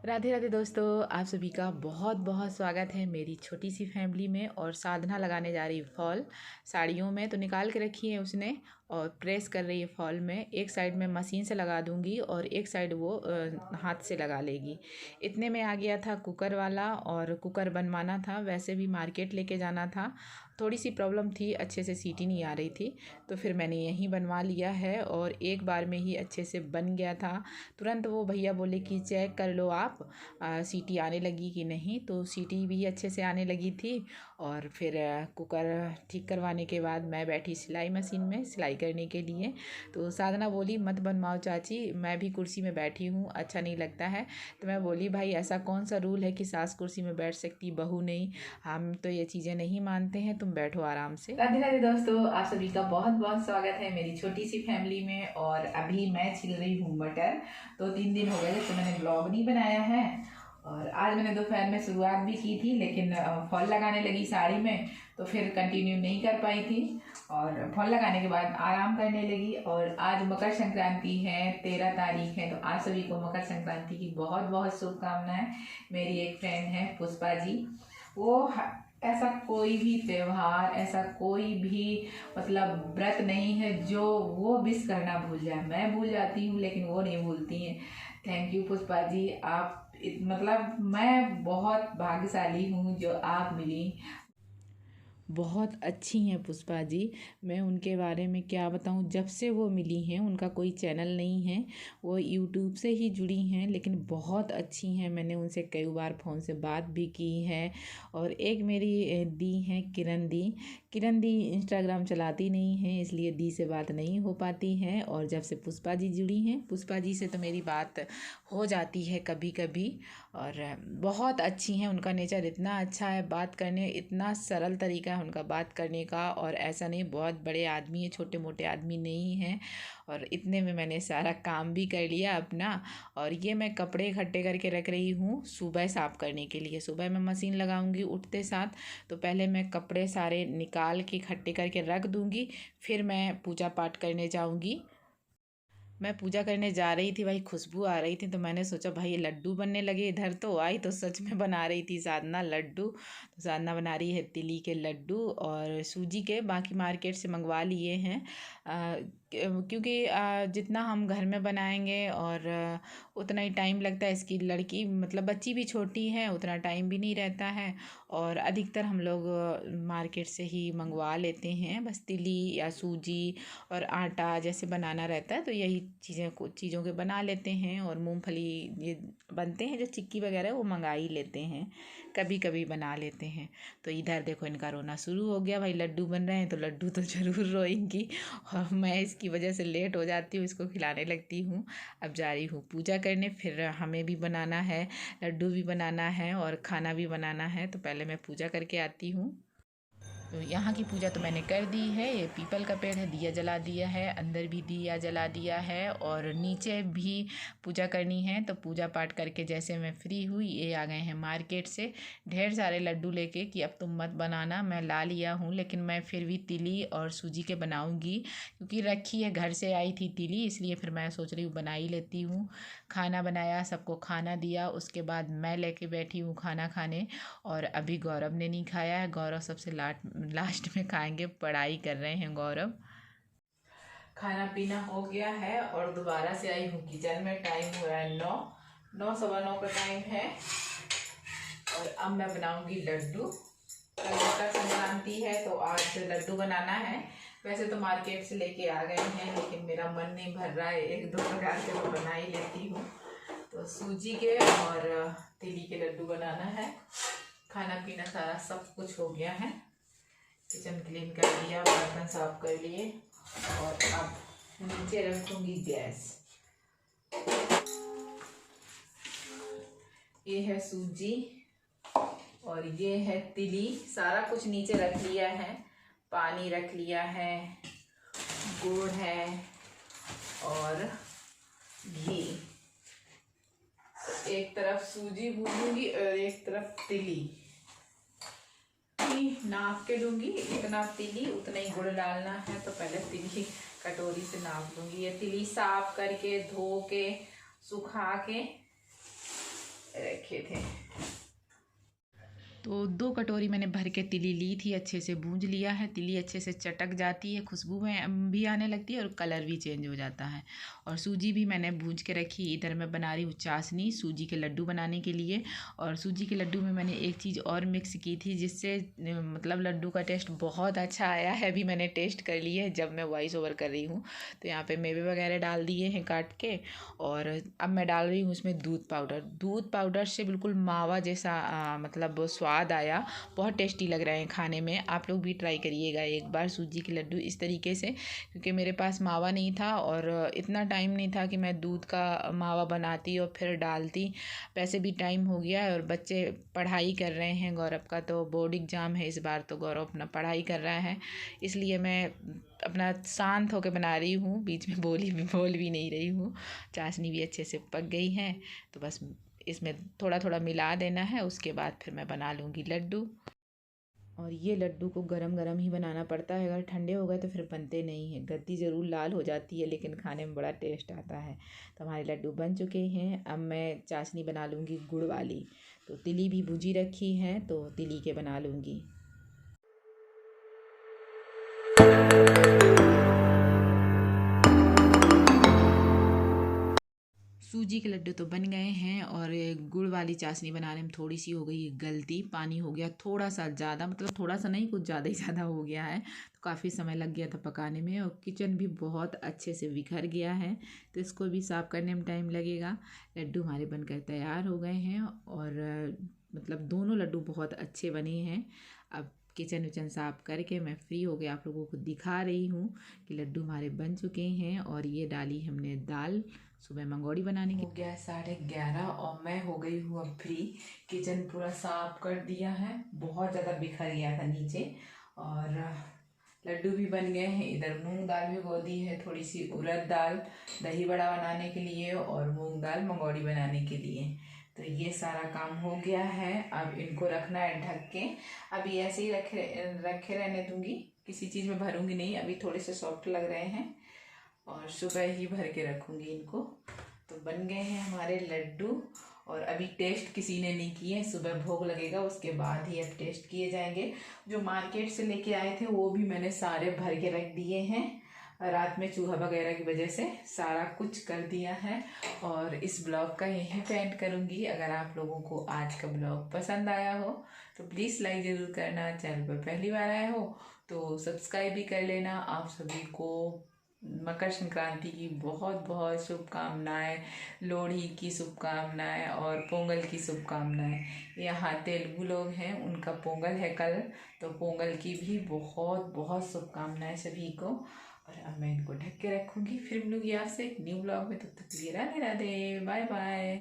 राधे राधे दोस्तों, आप सभी का बहुत बहुत स्वागत है मेरी छोटी सी फैमिली में। और साधना लगाने जा रही है फॉल साड़ियों में, तो निकाल के रखी है उसने और प्रेस कर रही है फॉल में। एक साइड में मशीन से लगा दूंगी और एक साइड वो हाथ से लगा लेगी। इतने में आ गया था कुकर वाला और कुकर बनवाना था, वैसे भी मार्केट लेके जाना था। थोड़ी सी प्रॉब्लम थी, अच्छे से सीटी नहीं आ रही थी, तो फिर मैंने यहीं बनवा लिया है और एक बार में ही अच्छे से बन गया था। तुरंत वो भैया बोले कि चेक कर लो आप सीटी आने लगी कि नहीं, तो सीटी भी अच्छे से आने लगी थी। और फिर कुकर ठीक करवाने के बाद मैं बैठी सिलाई मशीन में सिलाई करने के लिए। तो साधना बोली मत बनवाओ चाची, मैं भी कुर्सी में बैठी हूँ, अच्छा नहीं लगता है। तो मैं बोली भाई ऐसा कौन सा रूल है कि सास कुर्सी में बैठ सकती बहू नहीं, हम तो ये चीज़ें नहीं मानते हैं, तुम बैठो आराम से। राधे राधे दोस्तों, आप सभी का बहुत बहुत स्वागत है मेरी छोटी सी फैमिली में। और अभी मैं छिल रही हूँ मटर। तो 3 दिन हो गए तो मैंने ब्लॉग नहीं बनाया है। और आज मैंने दोपहर में शुरुआत भी की थी, लेकिन फॉल लगाने लगी साड़ी में तो फिर कंटिन्यू नहीं कर पाई थी। और फॉल लगाने के बाद आराम करने लगी। और आज मकर संक्रांति है, 13 तारीख है, तो आप सभी को मकर संक्रांति की बहुत बहुत शुभकामनाएं। मेरी एक फ्रेंड है पुष्पा जी, वो ऐसा कोई भी त्यौहार, ऐसा कोई भी मतलब व्रत नहीं है जो वो विश करना भूल जाए। मैं भूल जाती हूँ लेकिन वो नहीं भूलती हैं। थैंक यू पुष्पा जी, आप मतलब मैं बहुत भाग्यशाली हूँ जो आप मिली। बहुत अच्छी हैं पुष्पा जी, मैं उनके बारे में क्या बताऊं। जब से वो मिली हैं, उनका कोई चैनल नहीं है, वो यूट्यूब से ही जुड़ी हैं, लेकिन बहुत अच्छी हैं। मैंने उनसे कई बार फ़ोन से बात भी की है। और एक मेरी दी हैं किरण दी इंस्टाग्राम चलाती नहीं है, इसलिए दी से बात नहीं हो पाती है। और जब से पुष्पा जी जुड़ी हैं, पुष्पा जी से तो मेरी बात हो जाती है कभी कभी। और बहुत अच्छी हैं, उनका नेचर इतना अच्छा है, बात करने इतना सरल तरीका है उनका बात करने का। और ऐसा नहीं बहुत बड़े आदमी हैं, छोटे मोटे आदमी नहीं हैं। और इतने में मैंने सारा काम भी कर लिया अपना। और ये मैं कपड़े इकट्ठे करके रख रही हूँ सुबह साफ़ करने के लिए। सुबह मैं मशीन लगाऊंगी उठते साथ, तो पहले मैं कपड़े सारे निकाल के इकट्ठे करके रख दूंगी, फिर मैं पूजा पाठ करने जाऊंगी। मैं पूजा करने जा रही थी, भाई खुशबू आ रही थी, तो मैंने सोचा भाई ये लड्डू बनने लगे इधर, तो आई तो सच में बना रही थी साधना लड्डू। तो साधना बना रही है तिली के लड्डू और सूजी के, बाकी मार्केट से मंगवा लिए हैं। क्योंकि जितना हम घर में बनाएंगे और उतना ही टाइम लगता है। इसकी लड़की मतलब बच्ची भी छोटी है, उतना टाइम भी नहीं रहता है। और अधिकतर हम लोग मार्केट से ही मंगवा लेते हैं, बस तिली या सूजी और आटा जैसे बनाना रहता है तो यही चीज़ों के बना लेते हैं। और मूंगफली ये बनते हैं जो चिक्की वगैरह, वो मंगा ही लेते हैं, कभी कभी बना लेते हैं। तो इधर देखो इनका रोना शुरू हो गया, भाई लड्डू बन रहे हैं तो लड्डू तो ज़रूर रोएंगी। और मैं इसकी वजह से लेट हो जाती हूँ, इसको खिलाने लगती हूँ। अब जा रही हूँ पूजा करने, फिर हमें भी बनाना है, लड्डू भी बनाना है और खाना भी बनाना है, तो पहले मैं पूजा करके आती हूँ। तो यहाँ की पूजा तो मैंने कर दी है। ये पीपल का पेड़ है, दिया जला दिया है, अंदर भी दिया जला दिया है और नीचे भी पूजा करनी है। तो पूजा पाठ करके जैसे मैं फ्री हुई, ये आ गए हैं मार्केट से ढेर सारे लड्डू लेके कि अब तुम मत बनाना। मैं ला लिया हूँ, लेकिन मैं फिर भी तिली और सूजी के बनाऊँगी, क्योंकि रखी है, घर से आई थी तिली, इसलिए फिर मैं सोच रही हूँ बना ही लेती हूँ। खाना बनाया, सबको खाना दिया, उसके बाद मैं लेके बैठी हूँ खाना खाने। और अभी गौरव ने नहीं खाया है, गौरव सबसे लास्ट में खाएंगे, पढ़ाई कर रहे हैं गौरव। खाना पीना हो गया है और दोबारा से आई हूँ किचन में। टाइम हुआ है 9 का टाइम है। और अब मैं बनाऊंगी लड्डू। कल मकर संक्रांति है तो आज लड्डू बनाना है। वैसे तो मार्केट से लेके आ गए हैं, लेकिन मेरा मन नहीं भर रहा है, 1-2 प्रकार के तो बना ही लेती हूँ। तो सूजी के और तिली के लड्डू बनाना है। खाना पीना सारा सब कुछ हो गया है, किचन क्लीन कर लिया, बर्तन साफ कर लिए। और अब नीचे रखूंगी गैस। ये है सूजी और ये है तिली, सारा कुछ नीचे रख लिया है। पानी रख लिया है, गुड़ है और घी। एक तरफ सूजी भूनूंगी और एक तरफ तिली। नाप के लूंगी, इतना तिली उतना ही गुड़ डालना है, तो पहले तिली कटोरी से नाप लूंगी। ये तिली साफ करके धो के सुखा के रखे थे। तो 2 कटोरी मैंने भर के तिली ली थी, अच्छे से भूंज लिया है। तिली अच्छे से चटक जाती है, खुशबू में भी आने लगती है और कलर भी चेंज हो जाता है। और सूजी भी मैंने भूंज के रखी। इधर मैं बना रही हूँ चाशनी सूजी के लड्डू बनाने के लिए। और सूजी के लड्डू में मैंने एक चीज़ और मिक्स की थी, जिससे मतलब लड्डू का टेस्ट बहुत अच्छा आया है। अभी मैंने टेस्ट कर लिया है जब मैं वॉइस ओवर कर रही हूँ। तो यहाँ पर मेवे वगैरह डाल दिए हैं काट के। और अब मैं डाल रही हूँ उसमें दूध पाउडर। दूध पाउडर से बिल्कुल मावा जैसा मतलब स्वाद आया। बहुत टेस्टी लग रहे हैं खाने में। आप लोग भी ट्राई करिएगा एक बार सूजी के लड्डू इस तरीके से, क्योंकि मेरे पास मावा नहीं था और इतना टाइम नहीं था कि मैं दूध का मावा बनाती और फिर डालती। वैसे भी टाइम हो गया है और बच्चे पढ़ाई कर रहे हैं। गौरव का तो बोर्ड एग्ज़ाम है इस बार, तो गौरव अपना पढ़ाई कर रहा है, इसलिए मैं अपना शांत होकर बना रही हूँ। बीच में बोल भी नहीं रही हूँ। चाशनी भी अच्छे से पक गई है, तो बस इसमें थोड़ा थोड़ा मिला देना है। उसके बाद फिर मैं बना लूँगी लड्डू। और ये लड्डू को गरम गरम ही बनाना पड़ता है, अगर ठंडे हो गए तो फिर बनते नहीं हैं। गद्दी ज़रूर लाल हो जाती है, लेकिन खाने में बड़ा टेस्ट आता है। तो हमारे लड्डू बन चुके हैं। अब मैं चाशनी बना लूँगी गुड़ वाली। तो तिली भी भुजी रखी है, तो तिली के बना लूँगी। सूजी के लड्डू तो बन गए हैं और गुड़ वाली चाशनी बनाने में थोड़ी सी हो गई गलती। पानी हो गया थोड़ा सा ज़्यादा, मतलब थोड़ा सा नहीं, कुछ ज़्यादा ही ज़्यादा हो गया है। तो काफ़ी समय लग गया था पकाने में और किचन भी बहुत अच्छे से बिखर गया है, तो इसको भी साफ़ करने में टाइम लगेगा। लड्डू हमारे बनकर तैयार हो गए हैं और मतलब दोनों लड्डू बहुत अच्छे बने हैं। अब किचन विचन साफ़ करके मैं फ्री हो गया, आप लोगों को दिखा रही हूँ कि लड्डू हमारे बन चुके हैं। और ये डाली हमने दाल सुबह मंगौड़ी बनाने की। हो गया 11:30 और मैं हो गई हूँ अब फ्री। किचन पूरा साफ कर दिया है, बहुत ज़्यादा बिखर गया था नीचे। और लड्डू भी बन गए हैं। इधर मूंग दाल भिगो दी है, थोड़ी सी उड़द दाल दही बड़ा बनाने के लिए और मूंग दाल मंगौड़ी बनाने के लिए। तो ये सारा काम हो गया है। अब इनको रखना है ढक के। अभी ऐसे ही रखे रहने दूंगी, किसी चीज़ में भरूंगी नहीं। अभी थोड़े से सॉफ्ट लग रहे हैं और सुबह ही भर के रखूंगी इनको। तो बन गए हैं हमारे लड्डू। और अभी टेस्ट किसी ने नहीं किए, सुबह भोग लगेगा उसके बाद ही अब टेस्ट किए जाएंगे। जो मार्केट से लेके आए थे वो भी मैंने सारे भर के रख दिए हैं। रात में चूहा वगैरह की वजह से सारा कुछ कर दिया है। और इस ब्लॉग का यहीं पे एंड करूँगी। अगर आप लोगों को आज का ब्लॉग पसंद आया हो तो प्लीज़ लाइक ज़रूर करना। चैनल पर पहली बार आए हो तो सब्सक्राइब भी कर लेना। आप सभी को मकर संक्रांति की बहुत बहुत शुभकामनाएं, लोहड़ी की शुभकामनाएं और पोंगल की शुभकामनाएं। यहाँ तेलुगु लोग हैं, उनका पोंगल है कल, तो पोंगल की भी बहुत बहुत शुभकामनाएं सभी को। और अब मैं इनको ढक के रखूँगी। फिर मिलूँगी आपसे एक न्यू ब्लॉग में, तब तक के लिए राधे राधे, बाय बाय।